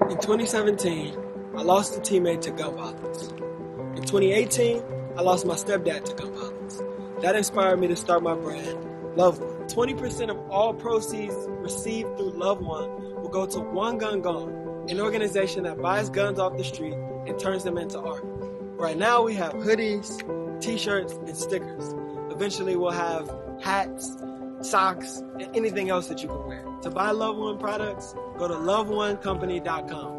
In 2017, I lost a teammate to gun violence. In 2018, I lost my stepdad to gun violence. That inspired me to start my brand, Love One. 20% of all proceeds received through Love One will go to One Gun Gone, an organization that buys guns off the street and turns them into art. Right now we have hoodies, t-shirts, and stickers. Eventually we'll have hats, socks, and anything else that you can wear. To buy Love One products, go to loveonecompany.com.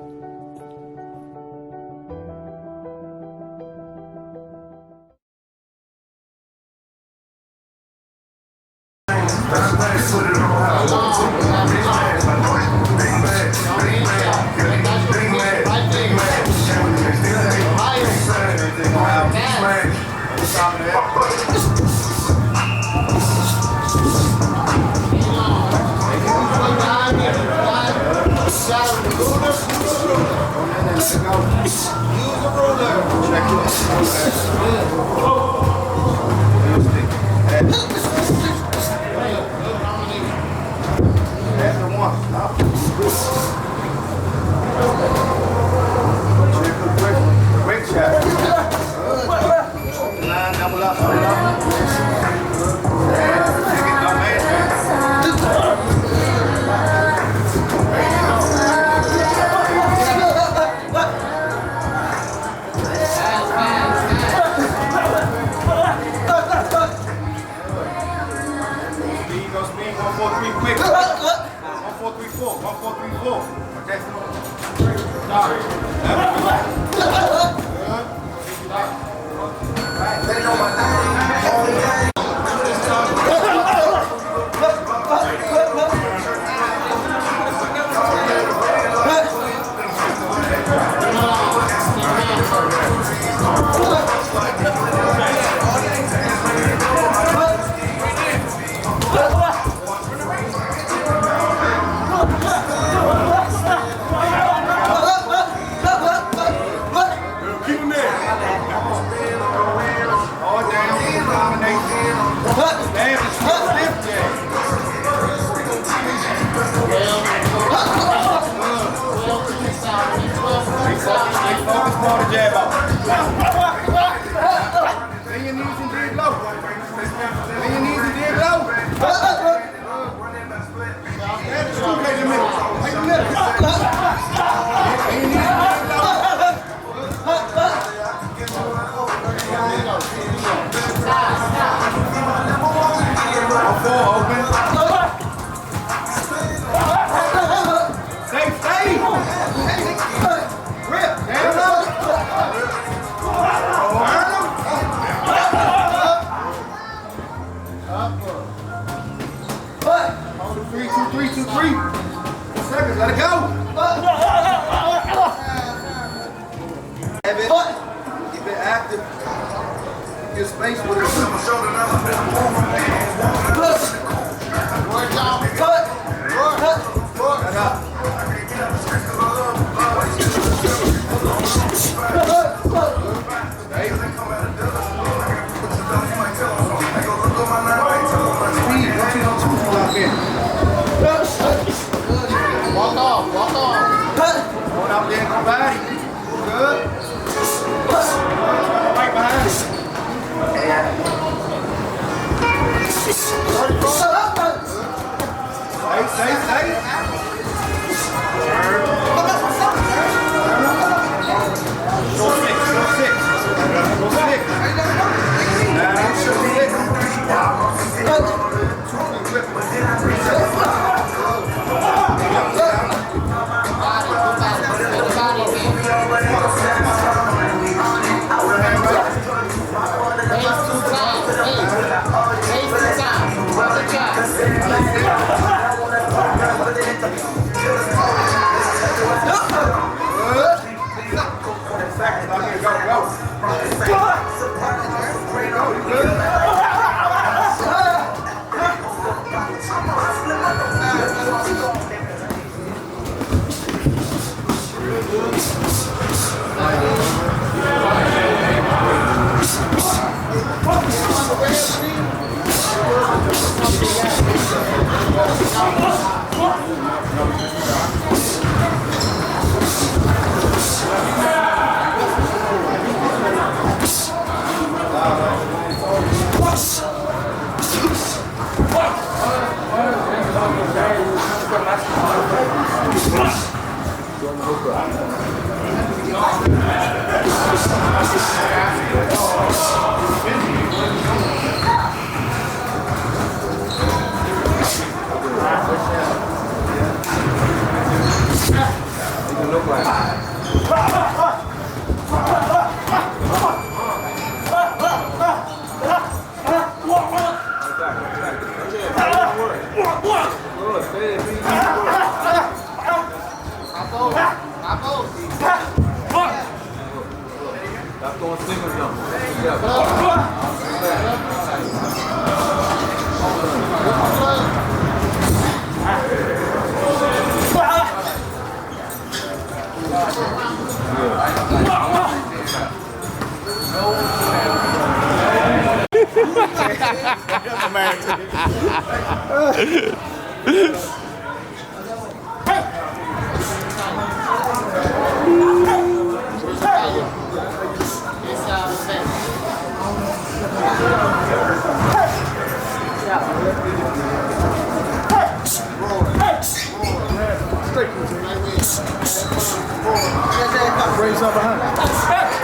Brains up behind.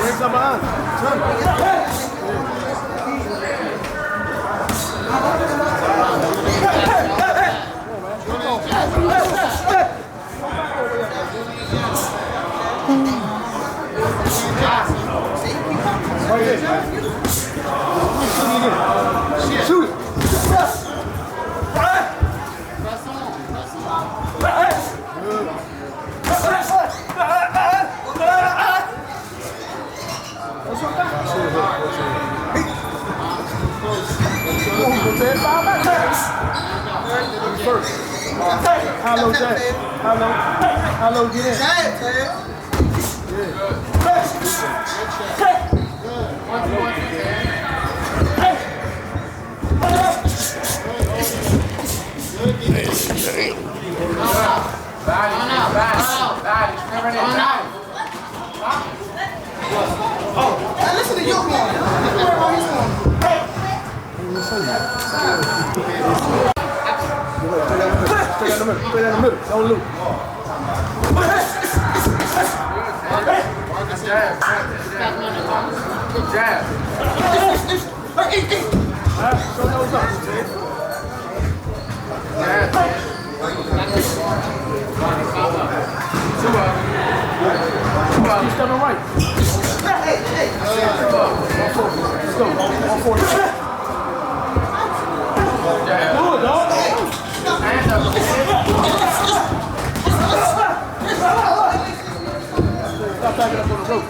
Brains up behind. Shoot it. How low, Jack? How low? How low get in? Listen to your one. Straight down the middle. Don't lose. Jab. Show those up. Jab. Keep stepping right. Let's go. 140. Good, dog. Stop backing up on the rope.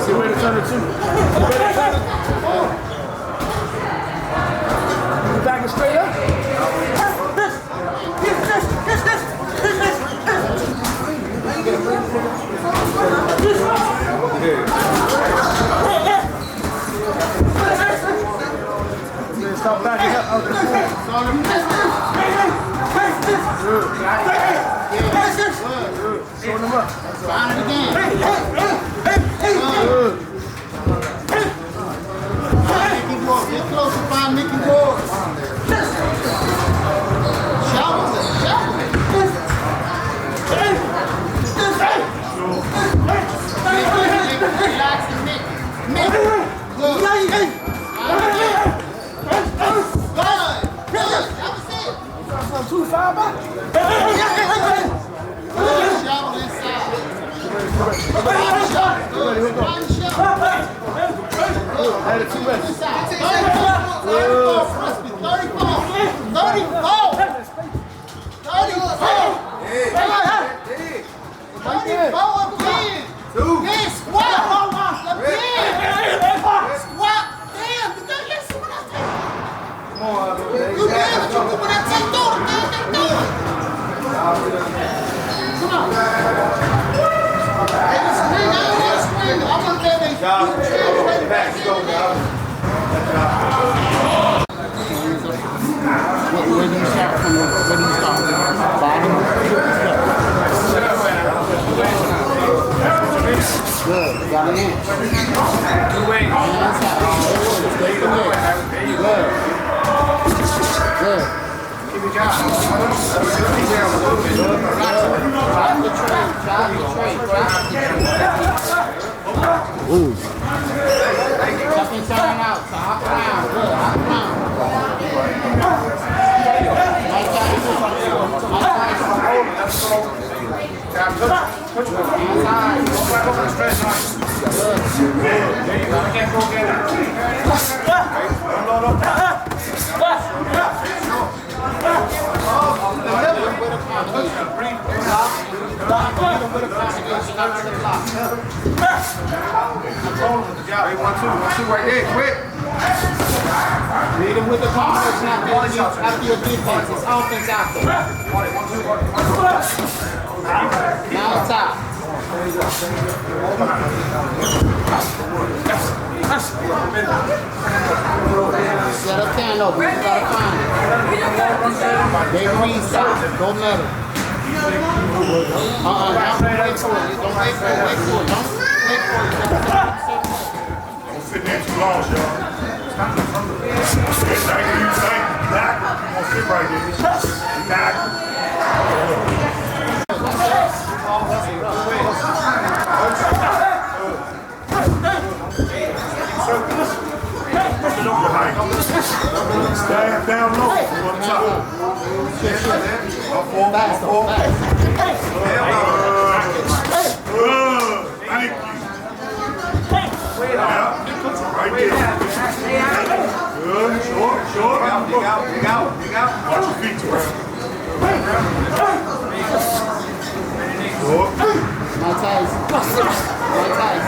See where to turn it to. You back it straight up. Stop backing up out the floor. Good. Showing them up. Find it again. Good. Mickey Ward. Get close to find Mickey Ward. Shout it. Relax and Mickey. Look. Two five back. Shovel inside. Ready, we'll go. One shot. Add it 2 minutes. Inside. 34, Crispy. 34. 34. 34. 34 again. Then squat. Again. Squat. Damn, you got listen when I take. Come on, You did what you do when I take through it, man. Just do it. Come on. Hey, this ring, I don't want to scream. I want to be able to translate it back here. Where do you start from? Where do you start? Bottom? Good. Got an inch. Good. Good. Keep it down. Drop the tray. Drop the tray. Ooh. Tuck and turn out. So hop around. Good. Hop around. Mike Tyson. Mike Tyson. Lead him with the combination after your defense. It's offense after. Now top. Set up stand over. You gotta find it. Baby Reed stop. Go middle. Don't wait for it. Don't wait for it. Don't wait for it. Don't sit there too long, y'all. Sit back. Don't sit right there. Back. Stand down low. On top. Fast. Thank you. Right there. Good. Short. Dig out. Watch your feet around. Short. Mike Tyson. Back.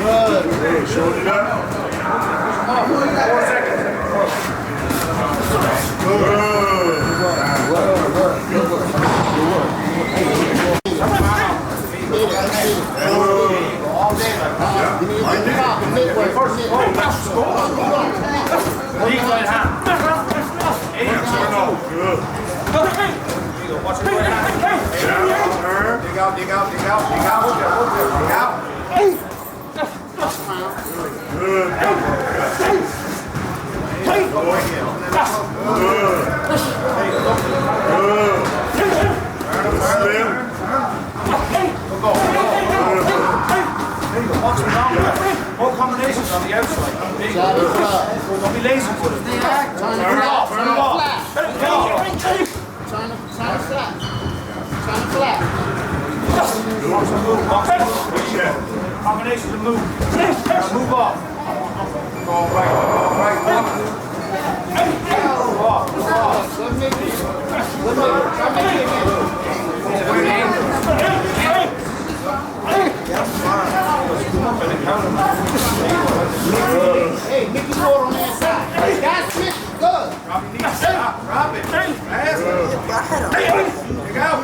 Good. Showed it up. 4 seconds. Good. Dig out. Good. More combinations on the outside. Don't be lazy for it. Turn it flat. Combinations of move. Move off. Go right. Move off. Hey, Mickey Moore on that side. That's it. Good. Drop it. Fast. Dig out.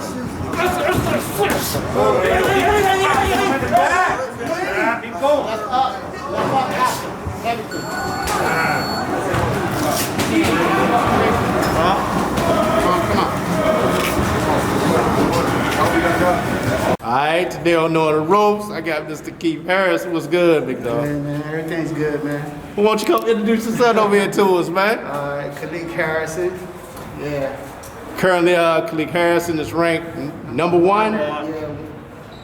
Keep going. Left up after. Everything. Come on. right, today on Knowing the Ropes, I got Mr. Keith Harris. What's good, big dog? Hey, man, everything's good, man. Well, why don't you come introduce yourself over here to us, man? Khaliq Harrison. Yeah. Currently, Khaliq Harrison is ranked number 1. Yeah.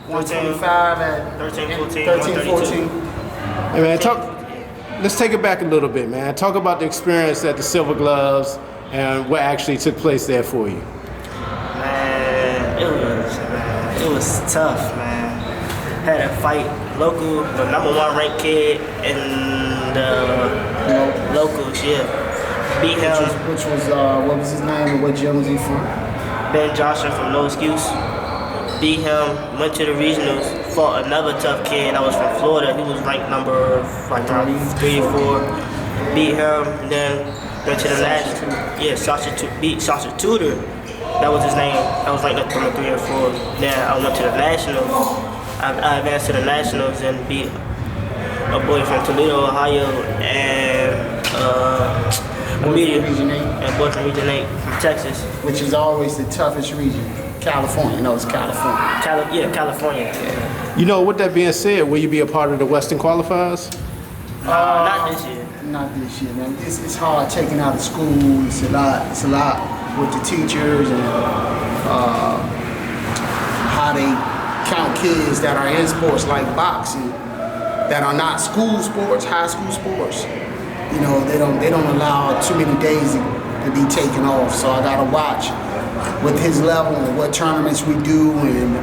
125 at 13, 14, 13, 14. Hey, man, let's take it back a little bit, man. Talk about the experience at the Silver Gloves and what actually took place there for you. Man, it was tough, man. Had a fight local, the number 1 ranked kid in the locals, yeah. Beat him. Which was what was his name and what gym was he from? Ben Johnson from No Excuse. Beat him, went to the regionals, fought another tough kid that was from Florida. He was ranked number like 3 or 4. Beat him, then went to the national. Yeah, beat Sasha Tudor. That was his name. I was ranked number 3 or 4. Then I went to the nationals. I advanced to the nationals and beat a boy from Toledo, Ohio, and Region 8. And boy from Region 8 from Texas. Which is always the toughest region. California. No, it's California. California. Yeah. You know, with that being said, will you be a part of the Western qualifiers? Not this year. Not this year, man. It's hard taking out of school. It's a lot with the teachers and how they count kids that are in sports like boxing that are not school sports, high school sports. You know, they don't allow too many days to be taken off. So I gotta watch with his level and what tournaments we do and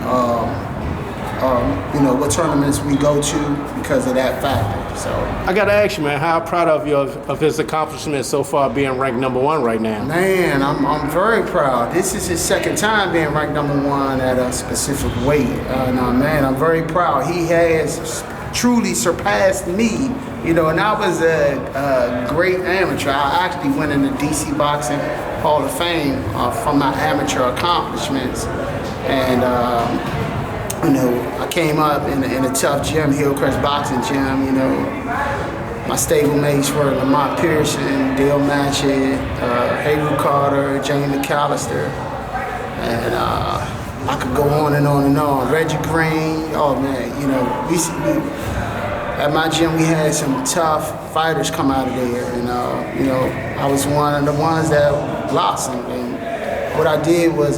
you know what tournaments we go to because of that factor. So I gotta ask you, man, how proud of you of his accomplishments so far, being ranked number 1 right now? Man, I'm very proud. This is his second time being ranked number 1 at a specific weight. Man, I'm very proud. He has truly surpassed me. You know, and I was a great amateur. I actually went in the DC Boxing Hall of Fame from my amateur accomplishments. And, you know, I came up in a tough gym, Hillcrest Boxing Gym, you know. My stablemates were Lamont Pearson, Dale Matchett, Haywood Carter, Jamie McAllister. And I could go on and on and on. Reggie Green, oh man, you know, at my gym, we had some tough fighters come out of there, and you know, I was one of the ones that blossomed. And what I did was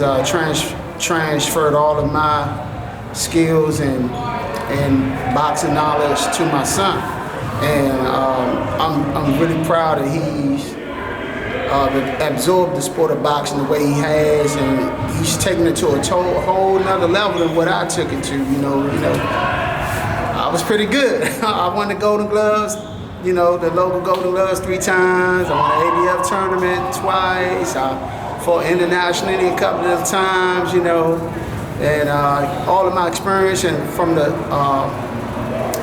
transferred all of my skills and boxing knowledge to my son, and I'm really proud that he's absorbed the sport of boxing the way he has, and he's taken it to a whole nother level than what I took it to. You know. I was pretty good. I won the Golden Gloves, you know, the local Golden Gloves 3 times. I won the ABF tournament twice. I fought internationally a couple of times, you know. And all of my experience and from the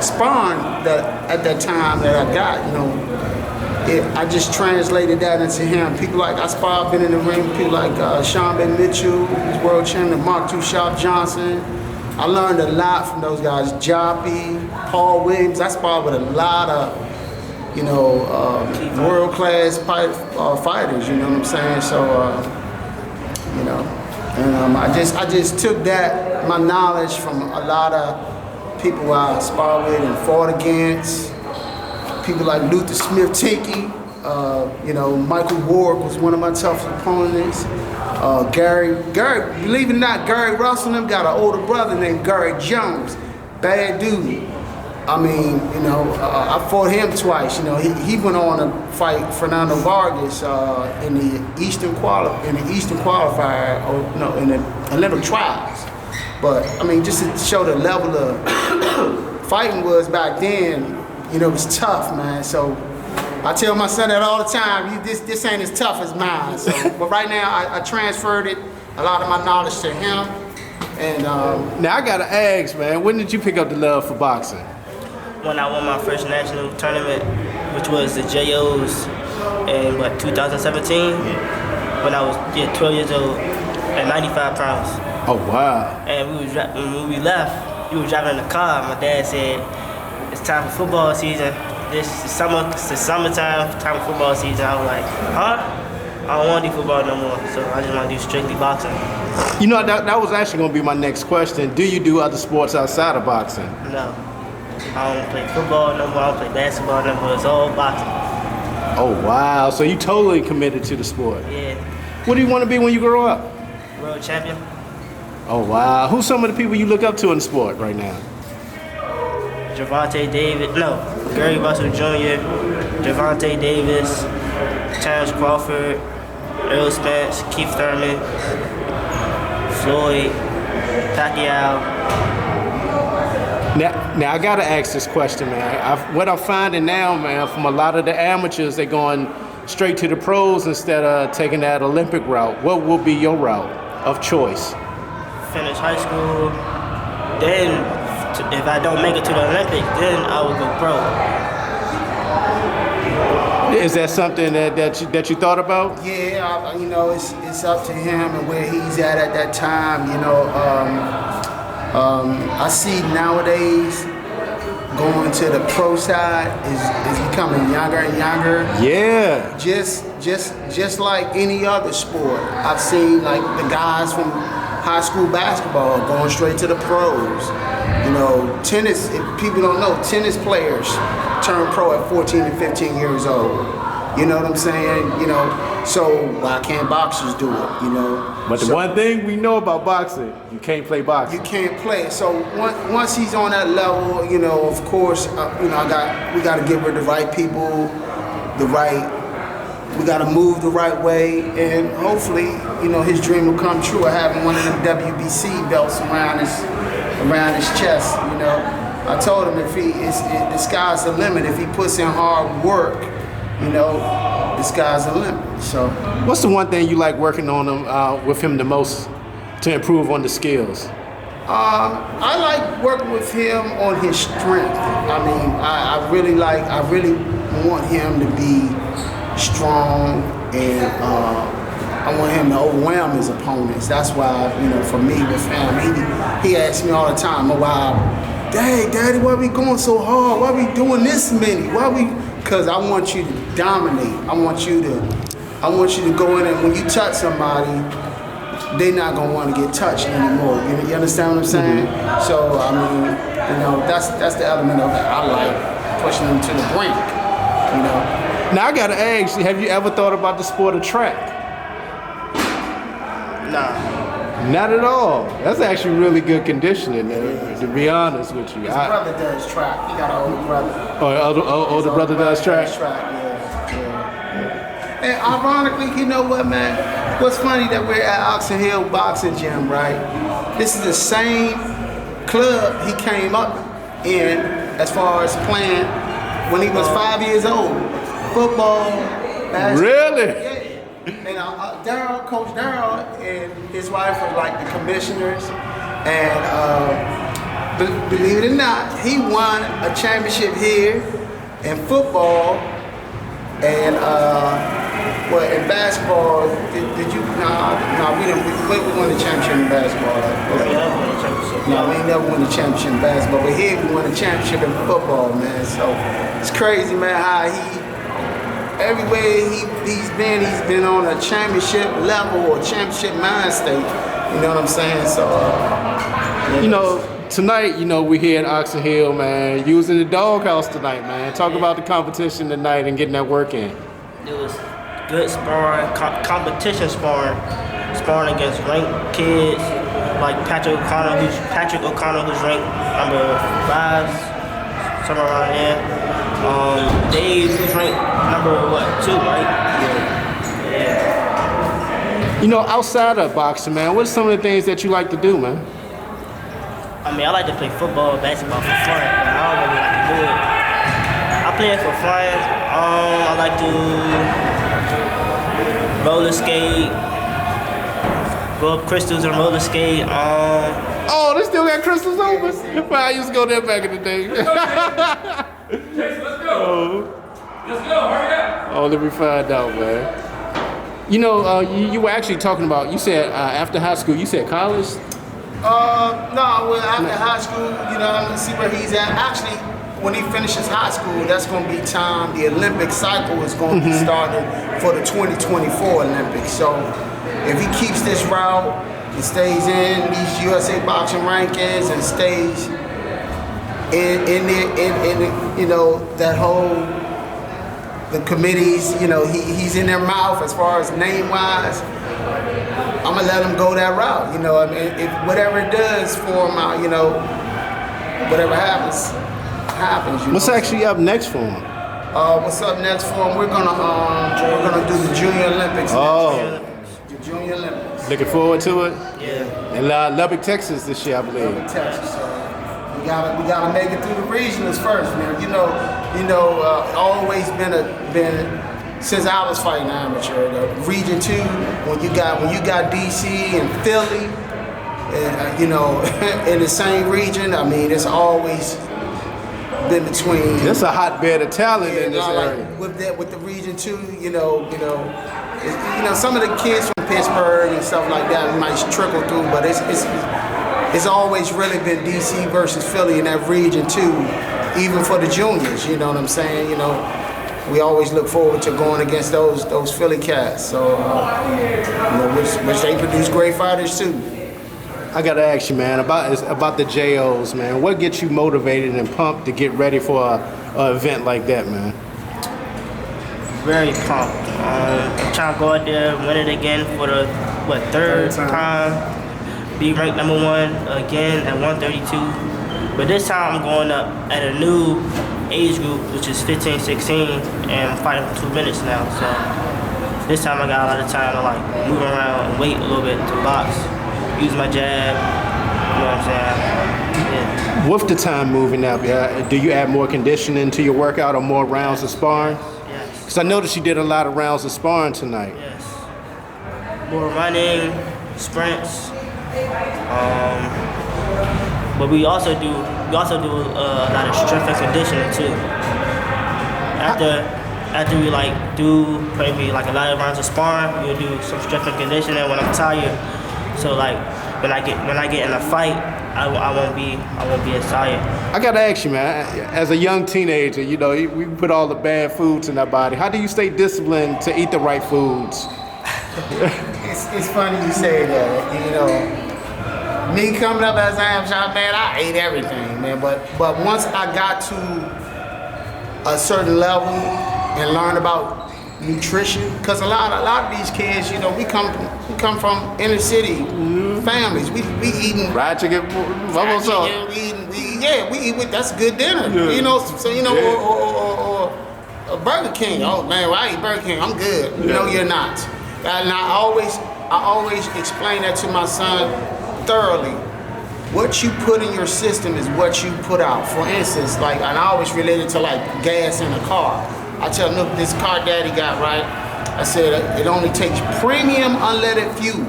sparring that at that time that I got, you know, I just translated that into him. People like I sparred, been in the ring with people like Sean Ben Mitchell, who's world champion, Mark Too Sharp Johnson. I learned a lot from those guys. Joppy, Paul Williams. I sparred with a lot of, you know, world-class fighters. You know what I'm saying? So, you know, and I just took that my knowledge from a lot of people I sparred with and fought against. People like Luther Smith Tinky. You know, Michael Ward was one of my toughest opponents. Gary, believe it or not, Gary Russell and them got an older brother named Gary Jones. Bad dude. I mean, you know, I fought him twice. You know, he went on to fight Fernando Vargas in the Eastern qualifier, or no, in the Olympic trials. But I mean, just to show the level of fighting was back then, you know, it was tough, man. So I tell my son that all the time. This ain't as tough as mine. So, but right now, I transferred a lot of my knowledge to him. And now I gotta ask, man, when did you pick up the love for boxing? When I won my first national tournament, which was the JOs in 2017. When I was 12 years old, at 95 pounds. Oh wow! And when we left, we were driving in the car. My dad said, "It's time for football season. It's the summertime, time for football season." I was like, "Huh?" I don't want to do football no more, so I just want to do strictly boxing. You know, that was actually going to be my next question. Do you do other sports outside of boxing? No. I don't play football no more, I don't play basketball no more, it's all boxing. Oh, wow. So you totally committed to the sport. Yeah. What do you want to be when you grow up? World champion. Oh, wow. Who's some of the people you look up to in the sport right now? Gary Russell Jr., Javante Davis, Terrence Crawford, Earl Spence, Keith Thurman, Floyd, Pacquiao. Now I gotta ask this question, man. What I'm finding now, man, from a lot of the amateurs, they're going straight to the pros instead of taking that Olympic route. What will be your route of choice? Finish high school, then if I don't make it to the Olympics, then I will go pro. Is that something that you thought about? Yeah, you know, it's up to him and where he's at that time. You know, I see nowadays going to the pro side is becoming younger and younger. Yeah. Just like any other sport, I've seen like the guys from high school basketball going straight to the pros. You know, tennis, if people don't know, tennis players turn pro at 14 and 15 years old. You know what I'm saying? You know, so why can't boxers do it, you know? But the one thing we know about boxing, you can't play boxing. You can't play. So once he's on that level, you know, of course, you know, we got to get rid of the right people, we got to move the right way, and hopefully, you know, his dream will come true of having one of them WBC belts around his chest. You know, I told him the sky's the limit. If he puts in hard work, you know, the sky's the limit. So, what's the one thing you like working on with him the most to improve on the skills? I like working with him on his strength. I mean, I really want him to be strong, and I want him to overwhelm his opponents. That's why, you know, for me with him, he asks me all the time, Daddy, why we going so hard? Why we doing this many? Because I want you to dominate. I want you to go in, and when you touch somebody, they're not gonna want to get touched anymore. You understand what I'm saying? Mm-hmm. So I mean, you know, that's the element of it. I like pushing them to the brink. You know. Now I gotta ask you, have you ever thought about the sport of track? Nah. Not at all. That's actually really good conditioning, man, to be honest with you. His brother does track. He got an older brother. Oh, older brother does track? Yeah. And ironically, you know what, man? What's funny that we're at Oxon Hill Boxing Gym, right? This is the same club he came up in as far as playing when he was 5 years old. Football, basketball. Really? Yeah. And Coach Darryl and his wife are like the commissioners. And believe it or not, he won a championship here in football. And in basketball, did you? We won the championship in basketball. No, we ain't never won the championship in basketball. But here we won the championship in football, man. So it's crazy, man, how everywhere he's been on a championship level or championship mind state. You know what I'm saying? So, you know, tonight, you know, we're here at Oxon Hill, man. You was in the doghouse tonight, man. Talk about the competition tonight and getting that work in. It was good sparring, competition sparring against ranked kids like Patrick O'Connor, who's ranked number 5, somewhere around there. Dave, who's ranked number 2, right? Yeah. You know, outside of boxing, man, what are some of the things that you like to do, man? I mean, I like to play football, basketball for fun, but I don't really like to do it. I play it for fun. I like to roller skate, go up crystals and roller skate. Oh, they still got crystals open? I used to go there back in the day. Chase, let's go. Let's go, hurry up. Oh, let me find out, man. You know, you were actually talking about, you said after high school, you said college? No, well, after high school, you know, I'm gonna see where he's at. Actually, when he finishes high school, that's going to be time. The Olympic cycle is going to be started for the 2024 Olympics. So if he keeps this route and stays in these USA boxing rankings and stays in you know, that whole, the committees, you know, he's in their mouth as far as name-wise, I'm gonna let him go that route. You know, I mean, if whatever it does for him, you know, whatever happens. You What's know? actually up next for him? What's up next for him? We're gonna do the Junior Olympics. Oh. Next year. The Junior Olympics. Looking forward to it? Yeah. In Lubbock, Texas this year, I believe. Lubbock, Texas. So we gotta make it through the regionals first, man. You know, always been since I was fighting amateur. The Region 2, when you got DC and Philly, and, you know, in the same region. I mean, it's always been between. There's a hotbed of talent in this area. Like with the Region 2, you know, some of the kids from Pittsburgh and stuff like that might trickle through, but it's always really been DC versus Philly in that Region 2, even for the juniors. You know what I'm saying? You know, we always look forward to going against those Philly cats. So, you know, which they produce great fighters too. I gotta ask you, man, about the JOs, man. What gets you motivated and pumped to get ready for a event like that, man? Very pumped. I'm trying to go out there, win it again for the third time. Be ranked #1 again at 132. But this time I'm going up at a new age group, which is 15-16, and I'm fighting for 2 minutes now. So this time I got a lot of time to like move around and wait a little bit to box. Use my jab, you know what I'm saying? Yeah. With the time moving up, do you add more conditioning to your workout or more rounds of sparring? Yes. Because I noticed you did a lot of rounds of sparring tonight. Yes. More running, sprints. But we also do a lot of strength and conditioning too. After we like do maybe like a lot of rounds of sparring, we'll do some strength and conditioning when I'm tired. So like when I get in a fight, I won't be as tired. I gotta ask you, man. As a young teenager, you know, we put all the bad foods in our body. How do you stay disciplined to eat the right foods? It's funny you say that. You know, me coming up as I am, man, I ate everything, man. But once I got to a certain level and learned about nutrition, because a lot of these kids, you know, we come from inner city families. We eating fried chicken, bubble sauce. We eat with that's good dinner. Yeah. You know, so you know, or a Burger King. Oh man, well, I eat Burger King. I'm good. Yeah. No, you're not. And I always explain that to my son thoroughly. What you put in your system is what you put out. For instance, like, and I always relate it to like gas in a car. I tell him, look, this car daddy got, right? I said, it only takes premium unleaded fuel,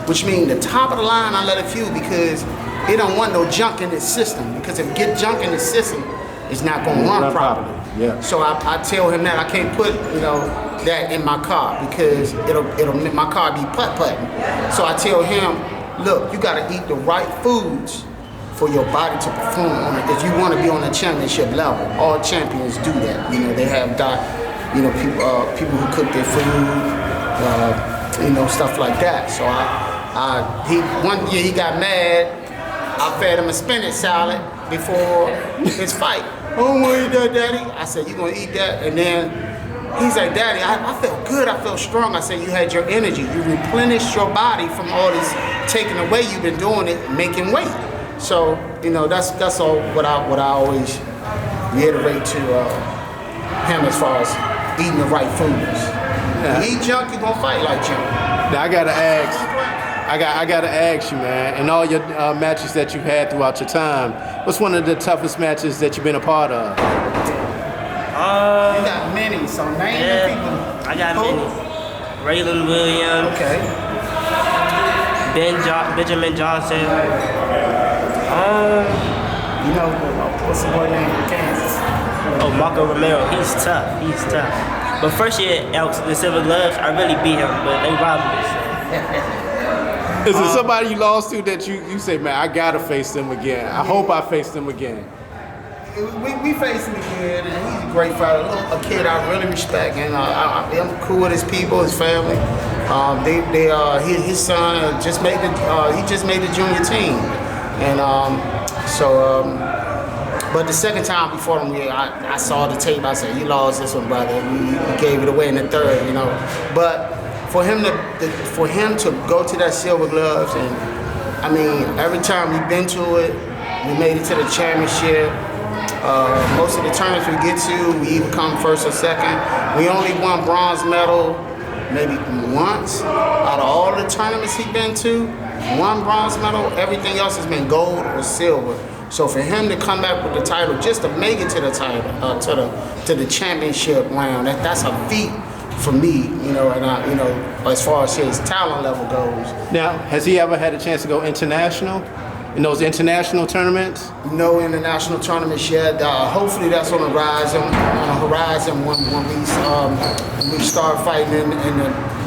which means the top of the line unleaded fuel, because it don't want no junk in its system. Because if you get junk in the system, it's not gonna run properly. Yeah. So I tell him that I can't put, you know, that in my car because it'll make my car be putt-putting. So I tell him, look, you gotta eat the right foods for your body to perform on it. If you want to be on a championship level, all champions do that. You know, they have people who cook their food, you know, stuff like that. So one year he got mad. I fed him a spinach salad before his fight. I don't want to eat that, Daddy. I said, you gonna eat that? And then he's like, Daddy, I felt good, I felt strong. I said, you had your energy. You replenished your body from all this taking away. You've been doing it, making weight. So, you know, that's all what I always reiterate to him as far as eating the right foods. Yeah. You eat junk, you're gonna fight like junk. Now I gotta ask you, man, in all your matches that you've had throughout your time, what's one of the toughest matches that you've been a part of? You got many, so name the people. I got many. Raylan Williams. Okay. Benjamin Johnson. You know, what's the boy name from Kansas? Oh, Marco Romero. He's tough. But first year, Elks, the Silver Gloves, I really beat him, but they robbed me. Is there somebody you lost to that you say, man, I gotta face them again? I hope I face them again. we faced him again, and he's a great fighter. A kid I really respect, and I'm cool with his people, his family. His son just made the junior team, and but the second time before him, I saw the tape. I said, "You lost this one, brother. You gave it away in the third, you know." But for him to go to that Silver Gloves, and I mean, every time we've been to it, we made it to the championship. Most of the tournaments we get to, we either come first or second. We only won bronze medal maybe once out of all the tournaments he's been to. One bronze medal. Everything else has been gold or silver. So for him to come back with the title, just to make it to the title, to the championship round, that's a feat for me, you know, and as far as his talent level goes. Now, has he ever had a chance to go international in those international tournaments? No international tournaments yet. Hopefully that's on the horizon when we start fighting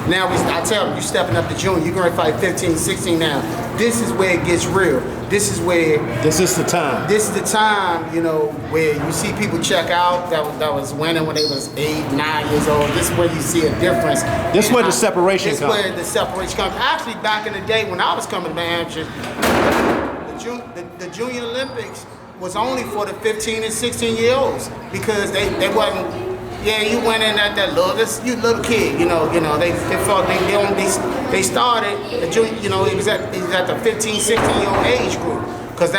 now I tell him, you stepping up to junior, you're going to fight 15, 16 now. This is where it gets real. This is the time. This is the time, you know, where you see people check out that was winning when they was 8, 9 years old. This is where you see a difference. This is where the separation comes. This is where the separation comes. Actually, back in the day when I was coming to Hampshire, the Junior Olympics was only for the 15 and 16-year-olds because they wasn't. Yeah, you went in at that little kid, you know. They started the junior, you know. It was at the 15, 16-year-old age group because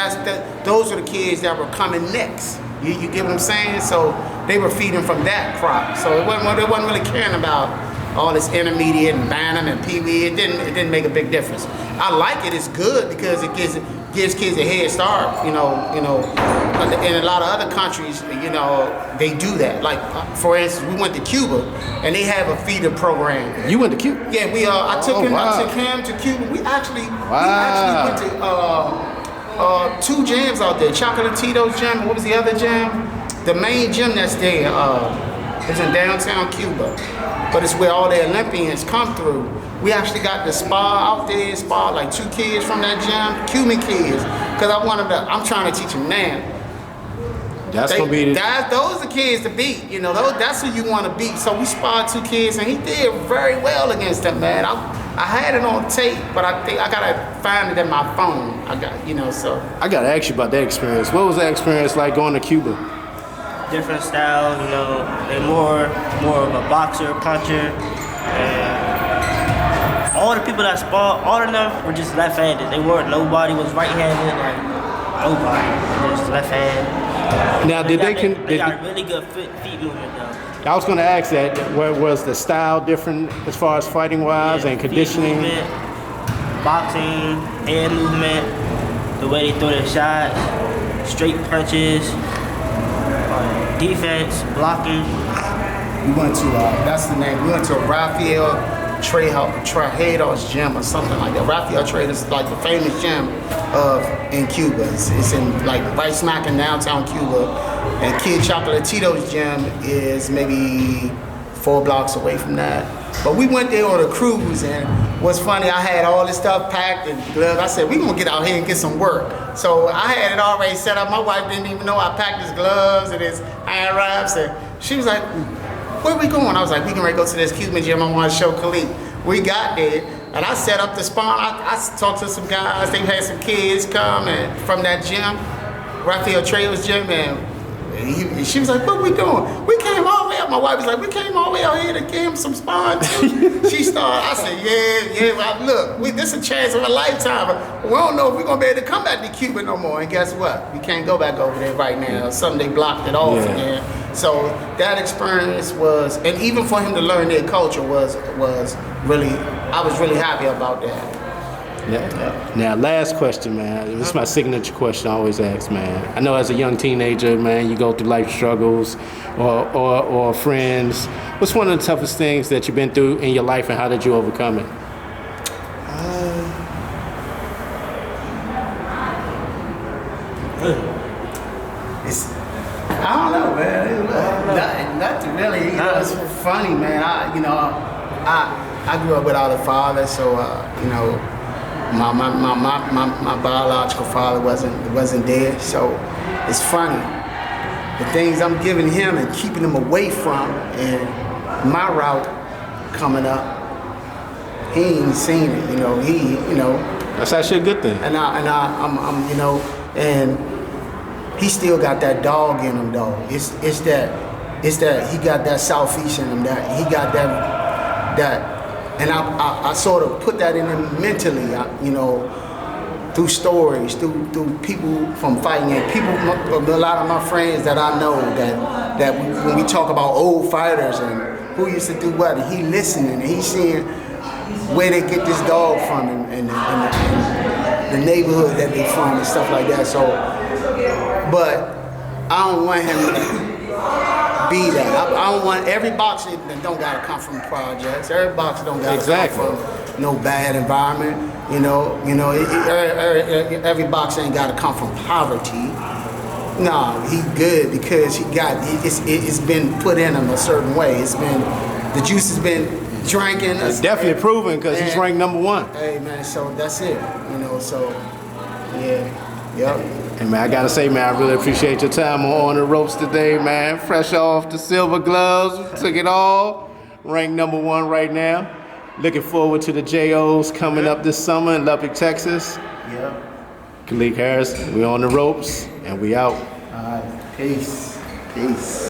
those are the kids that were coming next. You get what I'm saying? So they were feeding from that crop. So they wasn't really caring about all this intermediate and bantam and pee-wee. It didn't make a big difference. I like it. It's good because it gives kids a head start. You know. In a lot of other countries, you know, they do that. Like, for instance, we went to Cuba, and they have a feeder program. You went to Cuba? Yeah, I took him to Cuba. We actually went to 2 gyms out there. Chocolatito's gym. What was the other gym? The main gym that's there is in downtown Cuba, but it's where all the Olympians come through. We actually got the spa out there, like 2 kids from that gym, Cuban kids, because I'm trying to teach them now. Those are the kids to beat, you know. That's who you want to beat. So we sparred 2 kids, and he did very well against them, man. I had it on tape, but I think I gotta find it in my phone. So I gotta ask you about that experience. What was that experience like going to Cuba? Different style, you know. They're more of a boxer, puncher, and all the people that sparred, all of them were just left-handed. Nobody was right-handed, like nobody, just left-handed. Now, they got really good feet movement, though. I was going to ask that. Was the style different as far as fighting-wise and conditioning? Feet movement, boxing, hand movement, the way they throw their shots, straight punches, defense, blocking. We went to that's the name. We went to Rafael Trajedo's gym or something like that. Rafael Trajedo is like the famous gym in Cuba. It's in like right smack in downtown Cuba. And Kid Chocolatito's gym is maybe 4 blocks away from that. But we went there on a cruise, and what's funny, I had all this stuff packed and gloves. I said, we're gonna get out here and get some work. So I had it already set up. My wife didn't even know I packed his gloves and his hand wraps, and she was like, where are we going? I was like, we can go to this Cuban gym. I want to show Khaliq. We got there, and I set up the spawn. I talked to some guys. They had some kids come and from that gym, Rafael Trajedo's gym, and she was like, what are we doing? We came all the way up. My wife was like, we came all the way out here to give him some spawn too. She started, I said, yeah, well, look, this is a chance of a lifetime. We don't know if we're going to be able to come back to Cuba no more. And guess what? We can't go back over there right now. Something they blocked it off again. So that experience was, and even for him to learn their culture was really, I was really happy about that. Yeah. Now, last question, man. This is my signature question I always ask, man. I know as a young teenager, man, you go through life struggles or friends. What's one of the toughest things that you've been through in your life, and how did you overcome it? I don't know, man. Nothing really. You know, it's funny, man. I grew up without a father, so you know, my biological father wasn't there. So it's funny. the things I'm giving him and keeping him away from, and my route coming up, he ain't seen it. That's actually a good thing. And I'm and he still got that dog in him though. It's that he got that Southeast in him, that he got that, and I sort of put that in him mentally, through stories, through people from fighting, and a lot of my friends that I know that when we talk about old fighters and who used to do what, and he listening and he seeing where they get this dog from and the neighborhood that they from and stuff like that. So, but I don't want him to be that. I don't want every boxer that don't gotta come from projects. Every boxer don't gotta come from no bad environment. Every boxer ain't gotta come from poverty. No, he good because it's been put in him a certain way. The juice has been drinking. It's definitely proven because he's ranked #1. Hey man, so that's it. So yeah, yep. Hey man, I gotta say, man, I really appreciate your time on the ropes today, man. Fresh off the silver gloves, took it all. Ranked #1 right now. Looking forward to the JOs coming up this summer in Lubbock, Texas. Yep. Khaliq Harris, we on the ropes and we out. All right, peace.